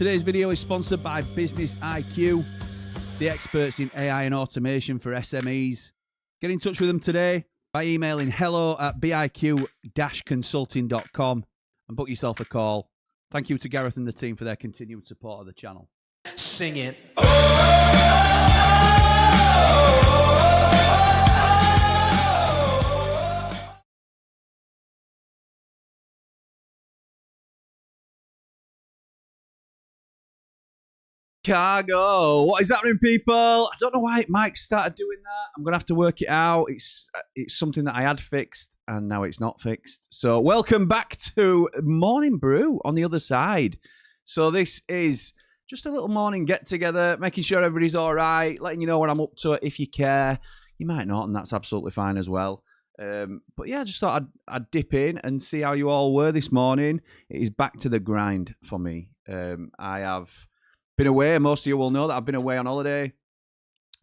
Today's video is sponsored by Business IQ, the experts in AI and automation for SMEs. Get in touch with them today by emailing hello@biq-consulting.com and book yourself a call. Thank you to Gareth and the team for their continued support of the channel. Sing it. Cargo. What is happening, people? I don't know why Mike started doing that. I'm going to have to work it out. It's something that I had fixed, and now it's not fixed. So welcome back to Morning Brew on the other side. So this is just a little morning get-together, making sure everybody's all right, letting you know what I'm up to if you care. You might not, and that's absolutely fine as well. But yeah, I just thought I'd dip in and see how you all were this morning. It is back to the grind for me. I have been away. Most of you will know that I've been away on holiday.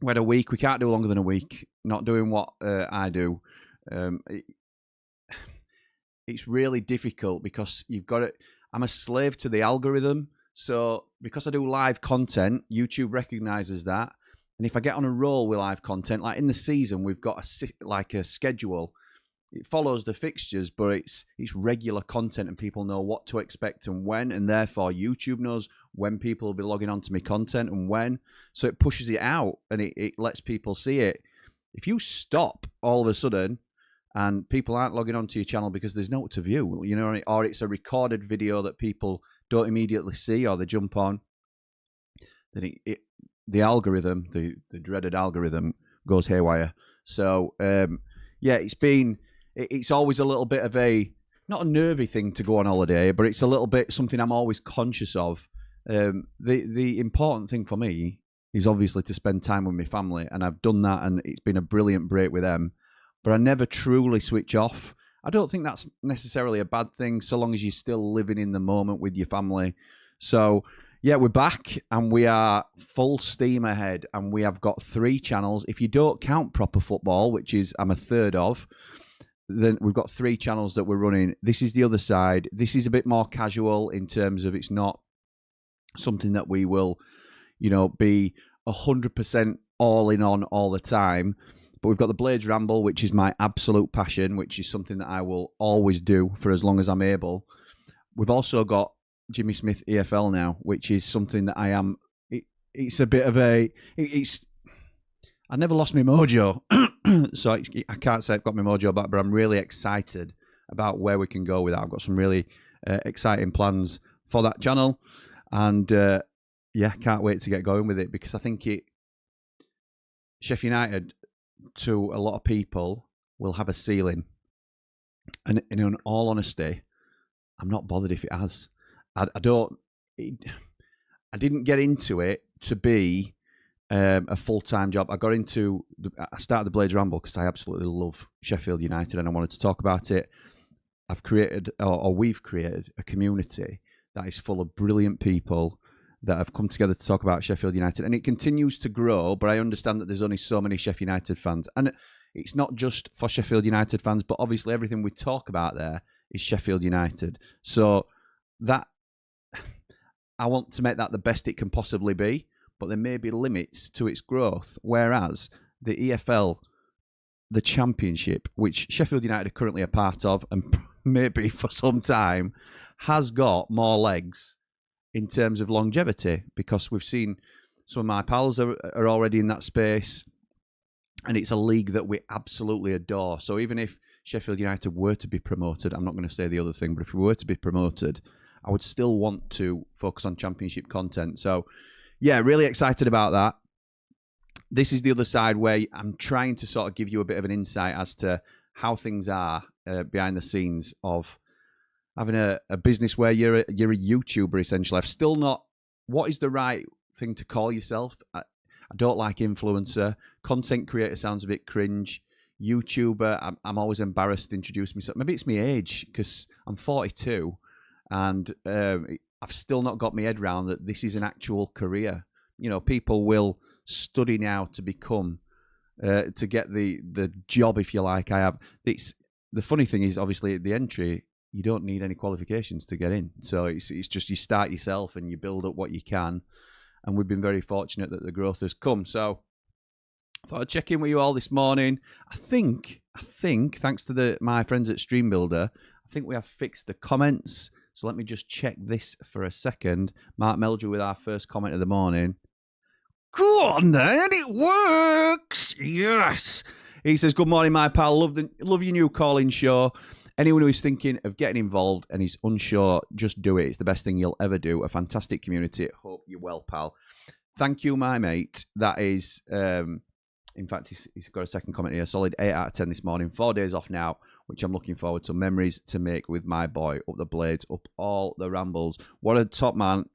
We had a week. We can't do longer than a week. Not doing what I do. It's really difficult because you've got it. I'm a slave to the algorithm. So because I do live content, YouTube recognizes that. And if I get on a roll with live content, like in the season, we've got a schedule. It follows the fixtures, but it's regular content and people know what to expect and when, and therefore YouTube knows when people will be logging on to my content and when. So it pushes it out and it lets people see it. If you stop all of a sudden and people aren't logging onto your channel because there's no to view, you know, or it's a recorded video that people don't immediately see or they jump on, then the algorithm, the dreaded algorithm, goes haywire. So yeah, it's always a little bit of not a nervy thing to go on holiday, but it's a little bit something I'm always conscious of. The important thing for me is obviously to spend time with my family, and I've done that, and it's been a brilliant break with them. But I never truly switch off. I don't think that's necessarily a bad thing, so long as you're still living in the moment with your family. So yeah, we're back, and we are full steam ahead, and we have got 3 channels. If you don't count Proper Football, which is I'm a third of, then we've got 3 channels that we're running. This is the other side. This is a bit more casual in terms of it's not something that we will, you know, be 100% all in on all the time. But we've got the Blades Ramble, which is my absolute passion, which is something that I will always do for as long as I'm able. We've also got Jimmy Smith EFL now, which is something that I am. It's a bit of I never lost my mojo. So I can't say I've got my mojo back, but I'm really excited about where we can go with that. I've got some really exciting plans for that channel, and yeah, can't wait to get going with it, because I think Sheffield United, to a lot of people, will have a ceiling, and in all honesty, I'm not bothered if it has. I didn't get into it to be a full-time job. I started the Blades Ramble because I absolutely love Sheffield United and I wanted to talk about it. I've created, or we've created, a community that is full of brilliant people that have come together to talk about Sheffield United, and it continues to grow, but I understand that there's only so many Sheffield United fans, and it's not just for Sheffield United fans, but obviously everything we talk about there is Sheffield United. So that I want to make that the best it can possibly be, but there may be limits to its growth. Whereas the EFL, the Championship, which Sheffield United are currently a part of, and maybe for some time, has got more legs in terms of longevity, because we've seen some of my pals are already in that space, and it's a league that we absolutely adore. So even if Sheffield United were to be promoted, I'm not going to say the other thing, but if we were to be promoted, I would still want to focus on Championship content. So yeah, really excited about that. This is the other side where I'm trying to sort of give you a bit of an insight as to how things are behind the scenes of having a business where you're a YouTuber, essentially. I've still not, what is the right thing to call yourself? I don't like influencer. Content creator sounds a bit cringe. YouTuber, I'm always embarrassed to introduce myself. Maybe it's my age, because I'm 42, and I've still not got my head around that this is an actual career. You know, people will study now to become, to get the job, if you like. I have. The funny thing is, obviously, the entry you don't need any qualifications to get in. So it's just you start yourself and you build up what you can. And we've been very fortunate that the growth has come. So I thought I'd check in with you all this morning. I think, thanks to my friends at Stream Builder, I think we have fixed the comments. So let me just check this for a second. Mark Meldrew with our first comment of the morning. Go on then, it works. Yes. He says, good morning, my pal. Love your new call-in show. Anyone who is thinking of getting involved and is unsure, just do it. It's the best thing you'll ever do. A fantastic community. Hope you're well, pal. Thank you, my mate. That is, in fact, he's got a second comment here. Solid 8 out of 10 this morning. 4 days off now, which I'm looking forward to. Memories to make with my boy. Up the blades, up all the rambles. What a top man.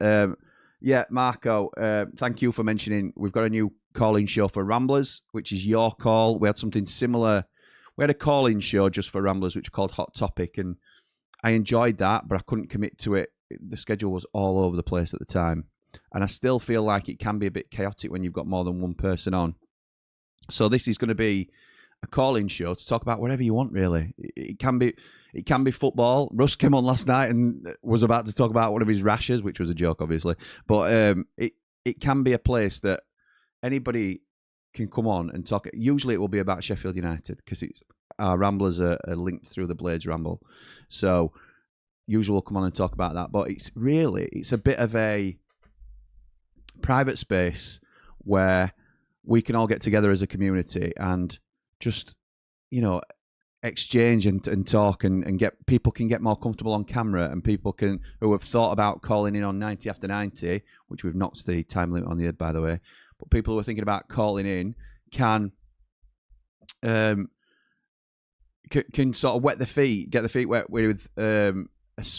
Yeah, Marco, thank you for mentioning we've got a new call-in show for Ramblers, which is your call. We had something similar. We had a call-in show just for Ramblers, which was called Hot Topic, and I enjoyed that, but I couldn't commit to it. The schedule was all over the place at the time, and I still feel like it can be a bit chaotic when you've got more than one person on. So this is going to be a call-in show to talk about whatever you want, really. It can be football. Russ came on last night and was about to talk about one of his rashes, which was a joke, obviously. But it can be a place that anybody can come on and talk. Usually it will be about Sheffield United because our Ramblers are linked through the Blades Ramble. So usually we'll come on and talk about that. But it's a bit of a private space where we can all get together as a community and just, exchange and talk and get people can get more comfortable on camera, and people who have thought about calling in on 90 after 90, which we've knocked the time limit on the head, by the way. But people who are thinking about calling in can sort of get the feet wet with a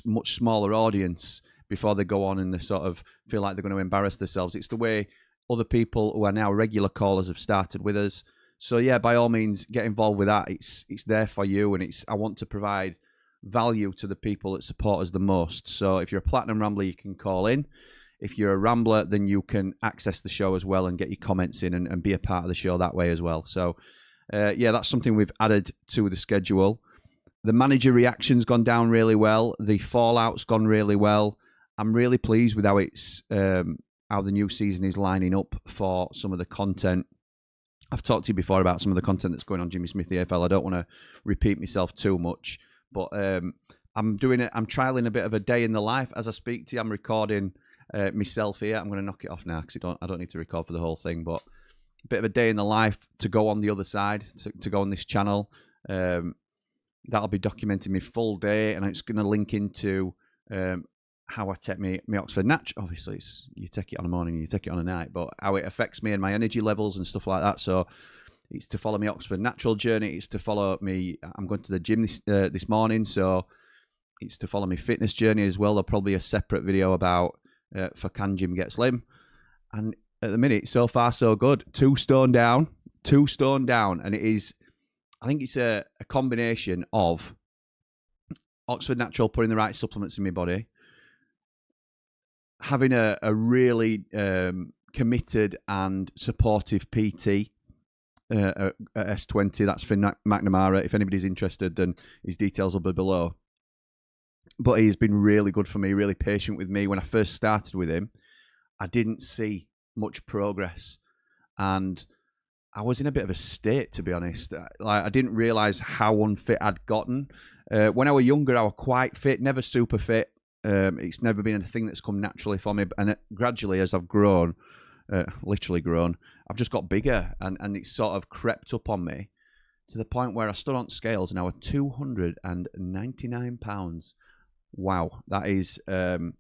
much smaller audience before they go on and they sort of feel like they're going to embarrass themselves. It's the way other people who are now regular callers have started with us. So yeah, by all means, get involved with that. It's there for you, and I want to provide value to the people that support us the most. So if you're a Platinum Rambler, you can call in. If you're a Rambler, then you can access the show as well and get your comments in and be a part of the show that way as well. So yeah, that's something we've added to the schedule. The manager reaction's gone down really well. The fallout's gone really well. I'm really pleased with how how the new season is lining up for some of the content. I've talked to you before about some of the content that's going on Jimmy Smith the AFL. I don't want to repeat myself too much, but I'm trialing a bit of a day in the life as I speak to you. I'm recording myself here. I'm going to knock it off now because I don't need to record for the whole thing, but a bit of a day in the life to go on the other side, to go on this channel. That'll be documenting my full day, and it's going to link into how I take my Oxford Natch. Obviously, you take it on a morning, you take it on a night, but how it affects me and my energy levels and stuff like that. So it's to follow my Oxford Natural journey. It's to follow me. I'm going to the gym this morning, so it's to follow my fitness journey as well. There'll probably be a separate video about for Can Jim Get Slim. And at the minute, so far so good. 2 stone down, and it is. I think it's a combination of Oxford Natural putting the right supplements in my body, having a really committed and supportive PT at S20. That's Finn McNamara. If anybody's interested, then his details will be below. But he's been really good for me, really patient with me. When I first started with him, I didn't see much progress, and I was in a bit of a state, to be honest. I didn't realise how unfit I'd gotten. When I was younger, I was quite fit, never super fit. It's never been a thing that's come naturally for me. And gradually, as I've grown, literally grown, I've just got bigger, and it's sort of crept up on me to the point where I stood on scales and I was 299 pounds. Wow, that is an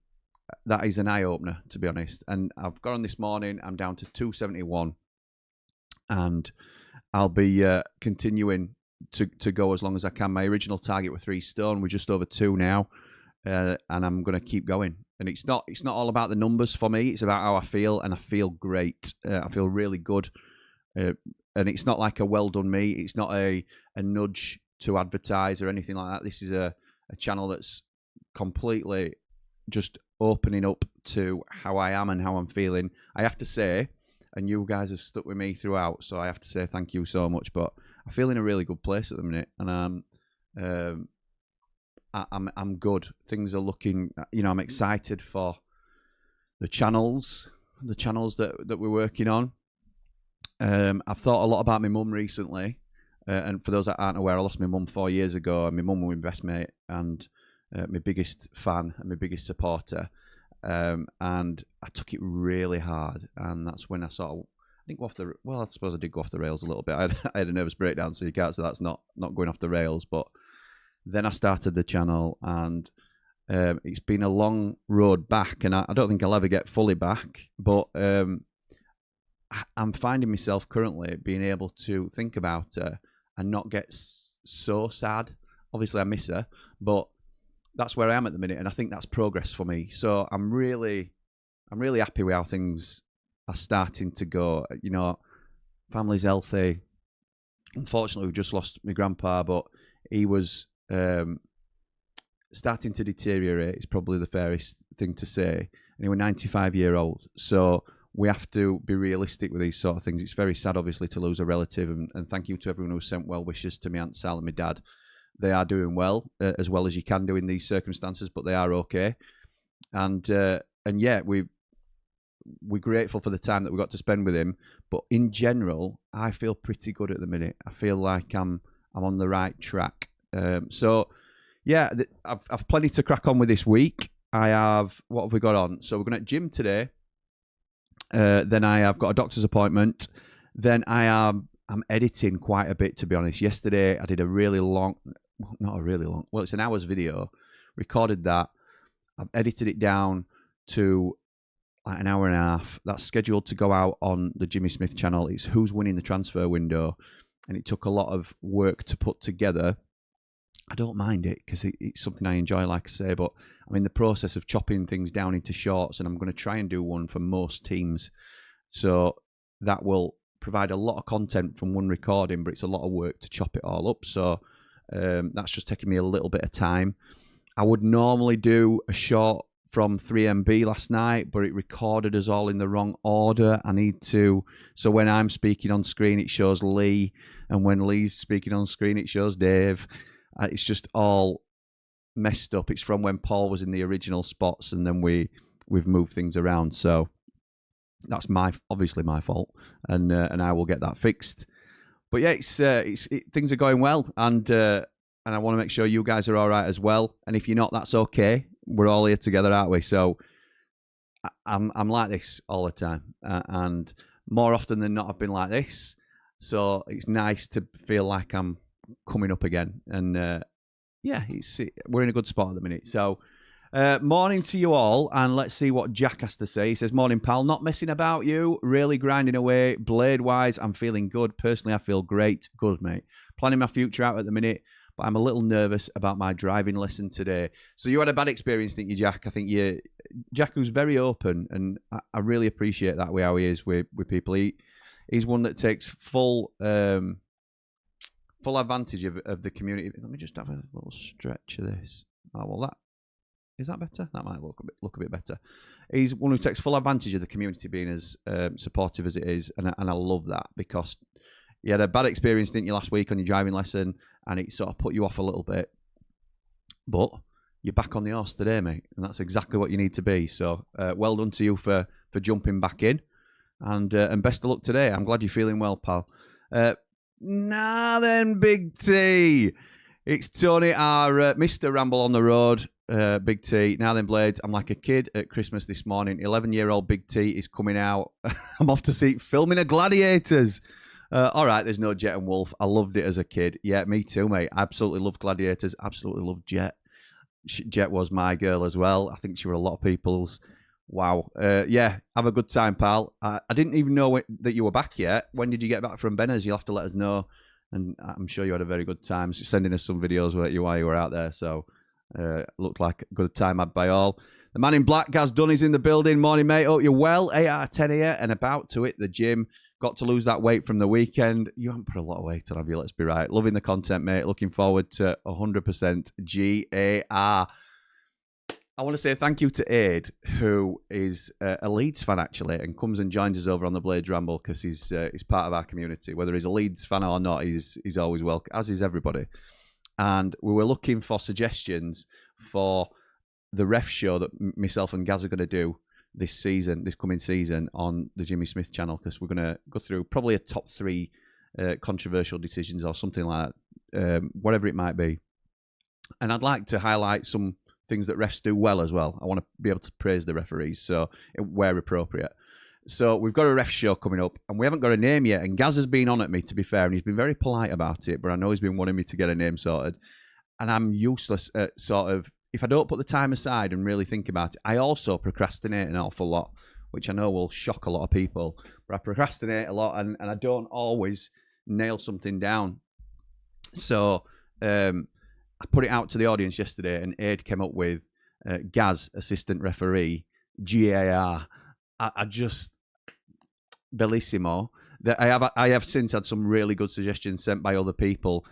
eye opener, to be honest. And I've got on this morning. I'm down to 271. And I'll be continuing to go as long as I can. My original target was 3 stone. We're just over 2 now, and I'm going to keep going. And it's not all about the numbers for me. It's about how I feel, and I feel great. I feel really good, and it's not like a well done me. It's not a nudge to advertise or anything like that. This is a channel that's completely just opening up to how I am and how I'm feeling. I have to say. And you guys have stuck with me throughout, so I have to say thank you so much. But I feel in a really good place at the minute, and I'm good. Things are looking, you know, I'm excited for the channels that we're working on. I've thought a lot about my mum recently, and for those that aren't aware, I lost my mum 4 years ago, and my mum was my best mate and my biggest fan and my biggest supporter. And I took it really hard, and that's when I sort of, I didn't go off the, well, I suppose I did go off the rails a little bit. I had a nervous breakdown, so you can't say that's not going off the rails. But then I started the channel, and it's been a long road back, and I don't think I'll ever get fully back. But I'm finding myself currently being able to think about her and not get so sad. Obviously, I miss her, but that's where I am at the minute, and I think that's progress for me. So I'm really happy with how things are starting to go. You know, family's healthy. Unfortunately, we just lost my grandpa, but he was starting to deteriorate. It's probably the fairest thing to say. And he was 95-year-old. So we have to be realistic with these sort of things. It's very sad, obviously, to lose a relative. And thank you to everyone who sent well wishes to my Aunt Sal and my dad. They are doing well as you can do in these circumstances, but they are okay. And yeah, we're grateful for the time that we got to spend with him. But in general, I feel pretty good at the minute. I feel like I'm on the right track. So yeah, I've plenty to crack on with this week. What have we got on? So we're going to gym today. Then I have got a doctor's appointment. Then I'm editing quite a bit, to be honest. Yesterday I did a really long, not a really long, well, it's an hour's video. Recorded that. I've edited it down to like an hour and a half. That's scheduled to go out on the Jimmy Smith channel. It's who's winning the transfer window, and it took a lot of work to put together. I don't mind it because it's something I enjoy, like I say, but I'm in the process of chopping things down into shorts, and I'm going to try and do one for most teams. So that will provide a lot of content from one recording, but it's a lot of work to chop it all up. So that's just taking me a little bit of time. I would normally do a short from 3MB last night, but it recorded us all in the wrong order. I need to, so when I'm speaking on screen, it shows Lee, and when Lee's speaking on screen, it shows Dave. It's just all messed up. It's from when Paul was in the original spots, and then we've moved things around. So that's obviously my fault, and I will get that fixed. But yeah, things are going well, and I want to make sure you guys are all right as well. And if you're not, that's okay. We're all here together, aren't we? So I'm like this all the time, and more often than not, I've been like this. So it's nice to feel like I'm coming up again, and yeah, we're in a good spot at the minute. So morning to you all, and let's see what Jack has to say. He says, morning pal, not messing about you, really grinding away. Blade wise, I'm feeling good. Personally, I feel great. Good, mate. Planning my future out at the minute, but I'm a little nervous about my driving lesson today. So you had a bad experience, didn't you, Jack? I think Jack was very open, and I really appreciate that way how he is with people. He's one that takes full advantage of the community. Let me just have a little stretch of this. Oh, well, is that better? That might look a bit better. He's one who takes full advantage of the community being as supportive as it is, and I love that, because you had a bad experience, didn't you, last week on your driving lesson, and it sort of put you off a little bit. But you're back on the horse today, mate, and that's exactly what you need to be. So well done to you for jumping back in, and best of luck today. I'm glad you're feeling well, pal. Nah then, Big T. It's Tony, our Mr. Ramble on the road. Big T. Now then, Blades. I'm like a kid at Christmas this morning. 11-year-old Big T is coming out. I'm off to see filming of Gladiators. All right, there's no Jet and Wolf. I loved it as a kid. Yeah, me too, mate. Absolutely loved Gladiators. Absolutely loved Jet. Jet was my girl as well. I think she were a lot of people's. Wow. Yeah, have a good time, pal. I didn't even know that you were back yet. When did you get back from Benner's? You'll have to let us know. And I'm sure you had a very good time. So sending us some videos while you were out there. So looked like a good time had by all. The man in black, Gaz Dunn, is in the building. Morning, mate. Hope you're well. 8 out of 10 here and about to hit the gym. Got to lose that weight from the weekend. You haven't put a lot of weight on, have you? Let's be right. Loving the content, mate. Looking forward to 100% GAR. I want to say thank you to Aid, who is a Leeds fan, actually, and comes and joins us over on the Blades Ramble because he's part of our community. Whether he's a Leeds fan or not, he's always welcome, as is everybody. and we were looking for suggestions for the ref show that myself and Gaz are going to do this coming season on the Jimmy Smith channel, because we're going to go through probably a top 3 controversial decisions or something like that, whatever it might be. And I'd like to highlight some things that refs do well as well. I want to be able to praise the referees, so where appropriate. So we've got a ref show coming up, and we haven't got a name yet. And Gaz has been on at me, to be fair, and he's been very polite about it, but I know he's been wanting me to get a name sorted. And I'm useless at sort of, if I don't put the time aside and really think about it. I also procrastinate an awful lot, which I know will shock a lot of people. But I procrastinate a lot, and I don't always nail something down. So I put it out to the audience yesterday, and Aid came up with Gaz, assistant referee, GAR. I just bellissimo. That I have since had some really good suggestions sent by other people.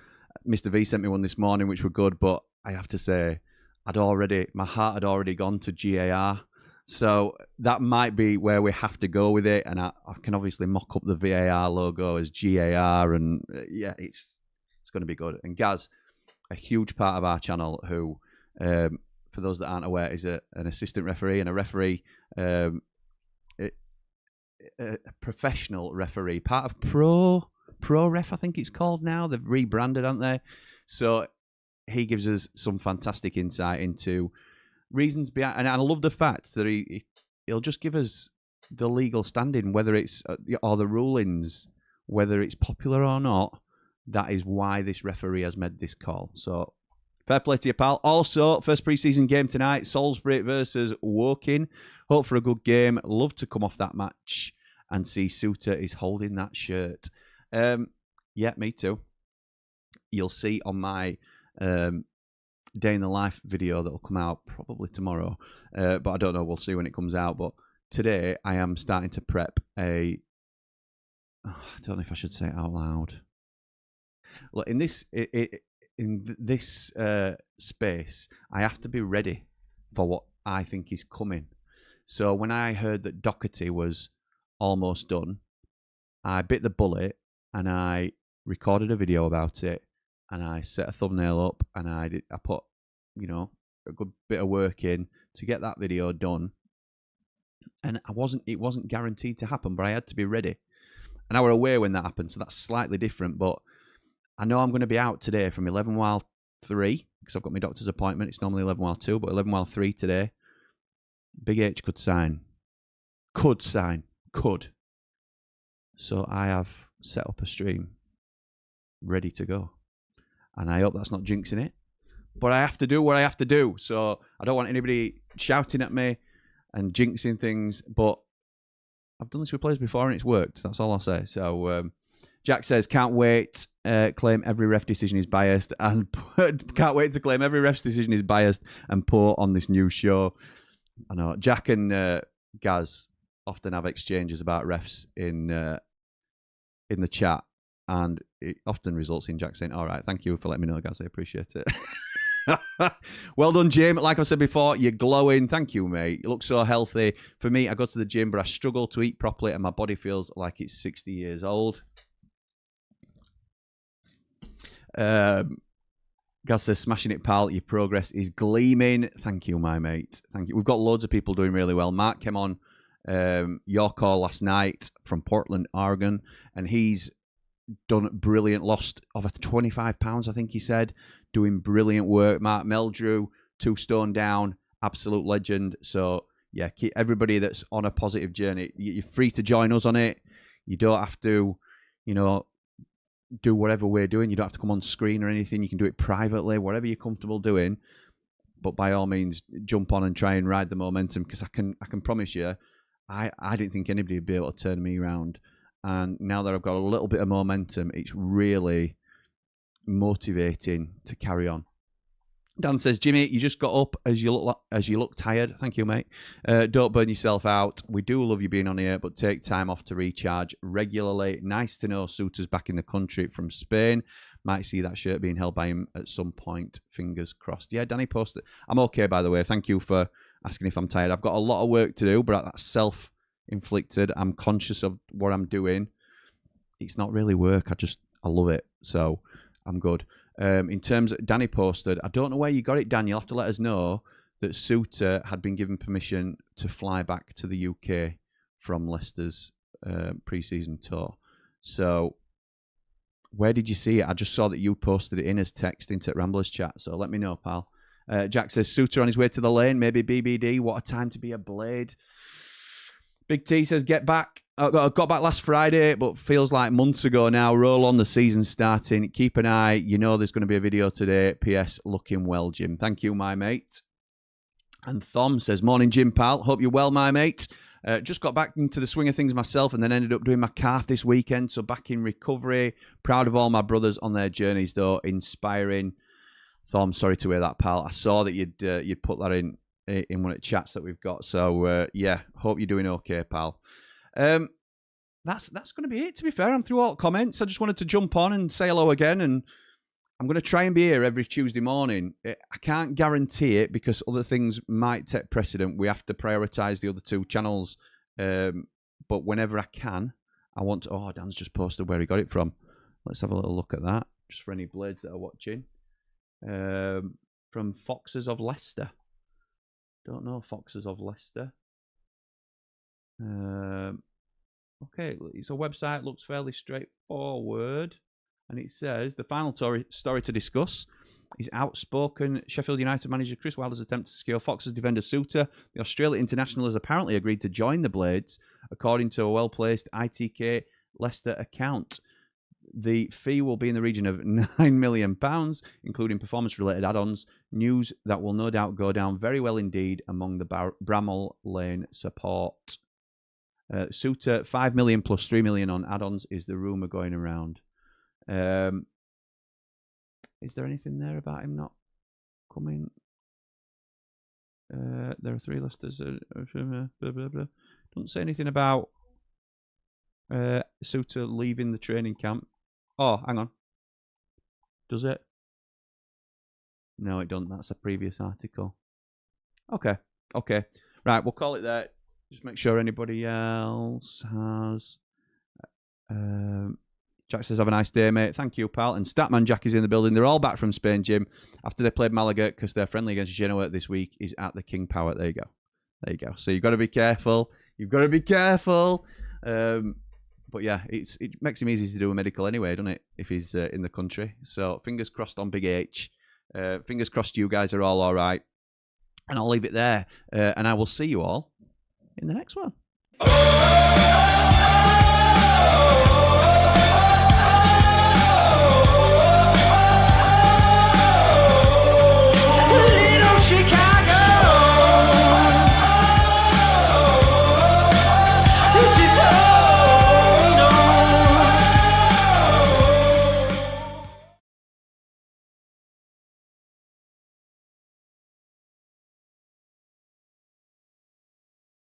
Mr. V sent me one this morning, which were good, but I have to say, my heart had already gone to GAR. So that might be where we have to go with it. And I can obviously mock up the VAR logo as GAR, and yeah, it's going to be good. And Gaz, a huge part of our channel, who, for those that aren't aware, is an assistant referee and a referee, a professional referee, part of Pro Ref, I think it's called now. They've rebranded, aren't they? So he gives us some fantastic insight into reasons behind, and I love the fact that he'll just give us the legal standing, whether it's or the rulings, whether it's popular or not. That is why this referee has made this call. So fair play to you, pal. Also, first pre-season game tonight, Salisbury versus Woking. Hope for a good game. Love to come off that match and see Suter is holding that shirt. Yeah, me too. You'll see on my day in the life video that will come out probably tomorrow. But I don't know. We'll see when it comes out. But today I am starting to prep I don't know if I should say it out loud. Look, in this space, I have to be ready for what I think is coming. So when I heard that Doherty was almost done, I bit the bullet and I recorded a video about it, and I set a thumbnail up, and I put, a good bit of work in to get that video done. And it wasn't guaranteed to happen, but I had to be ready. And I were aware when that happened, so that's slightly different. But I know I'm going to be out today from 11 while 3, because I've got my doctor's appointment. It's normally 11 while 2, but 11 while 3 today. Big H could sign. Could. So I have set up a stream ready to go. And I hope that's not jinxing it. But I have to do what I have to do. So I don't want anybody shouting at me and jinxing things. But I've done this with players before and it's worked. That's all I'll say. So Jack says, can't wait. Claim every ref decision is biased. And can't wait to claim every ref's decision is biased and put on this new show. I know Jack and Gaz often have exchanges about refs in the chat, and it often results in Jack saying, all right, thank you for letting me know, Gaz, I appreciate it. Well done, Jim. Like I said before, you're glowing. Thank you, mate. You look so healthy. For me, I go to the gym, but I struggle to eat properly, and my body feels like it's 60 years old. Gaz says, smashing it, pal. Your progress is gleaming. Thank you, my mate. Thank you. We've got loads of people doing really well. Mark came on your call last night from Portland, Oregon, and he's done brilliant. Lost over 25 pounds, I think he said. Doing brilliant work. Mark Meldrew, 2 stone down. Absolute legend. So, yeah, keep everybody that's on a positive journey, you're free to join us on it. You don't have to, do whatever we're doing. You don't have to come on screen or anything. You can do it privately, whatever you're comfortable doing. But by all means, jump on and try and ride the momentum, because I can promise you, I didn't think anybody would be able to turn me around. And now that I've got a little bit of momentum, it's really motivating to carry on. Dan says, Jimmy, you just got up as you look tired. Thank you, mate. Don't burn yourself out. We do love you being on here, but take time off to recharge regularly. Nice to know Suter's back in the country from Spain. Might see that shirt being held by him at some point. Fingers crossed. Yeah, Danny posted. I'm okay, by the way. Thank you for asking if I'm tired. I've got a lot of work to do, but that's self-inflicted. I'm conscious of what I'm doing. It's not really work. I love it. So I'm good. In terms of Danny posted, I don't know where you got it, Dan. You'll have to let us know that Suter had been given permission to fly back to the UK from Leicester's pre-season tour. So where did you see it? I just saw that you posted it in as text into Ramblers chat. So let me know, pal. Jack says, Suter on his way to the lane, maybe BBD. What a time to be a blade. Big T says, get back. I got back last Friday, but feels like months ago now. Roll on, the season starting. Keep an eye. You know there's going to be a video today. PS, looking well, Jim. Thank you, my mate. And Thom says, morning, Jim, pal. Hope you're well, my mate. Just got back into the swing of things myself and then ended up doing my calf this weekend. So back in recovery. Proud of all my brothers on their journeys, though. Inspiring. Thom, sorry to hear that, pal. I saw that you'd put that in one of the chats that we've got. So, yeah, hope you're doing okay, pal. That's going to be it, to be fair. I'm through all the comments. I just wanted to jump on and say hello again. And I'm going to try and be here every Tuesday morning. I can't guarantee it because other things might take precedent. We have to prioritise the other two channels. But whenever I can, I want to... Oh, Dan's just posted where he got it from. Let's have a little look at that, just for any blades that are watching. From Foxes of Leicester. Don't know Foxes of Leicester. Okay, it's a website, looks fairly straightforward. And it says, the final story to discuss is outspoken Sheffield United manager Chris Wilder's attempt to secure Foxes defender Suter. The Australian international has apparently agreed to join the Blades, according to a well-placed ITK Leicester account. The fee will be in the region of £9 million, including performance-related add-ons, news that will no doubt go down very well indeed among the Bramall Lane support. Suter, $5 million plus $3 million on add-ons is the rumour going around. Is there anything there about him not coming? There are 3 Leicesters. Doesn't say anything about Suter leaving the training camp. Oh, hang on. Does it? No, it doesn't. That's a previous article. Okay. Right, we'll call it there. Just make sure anybody else has... Jack says, have a nice day, mate. Thank you, pal. And Statman Jack is in the building. They're all back from Spain, Jim, after they played Malaga because they're friendly against Genoa this week is at the King Power. There you go. There you go. So you've got to be careful. You've got to be careful. But yeah, it makes him easy to do a medical anyway, doesn't it, if he's in the country. So fingers crossed on Big H. Fingers crossed you guys are all right. And I'll leave it there. And I will see you all in the next one.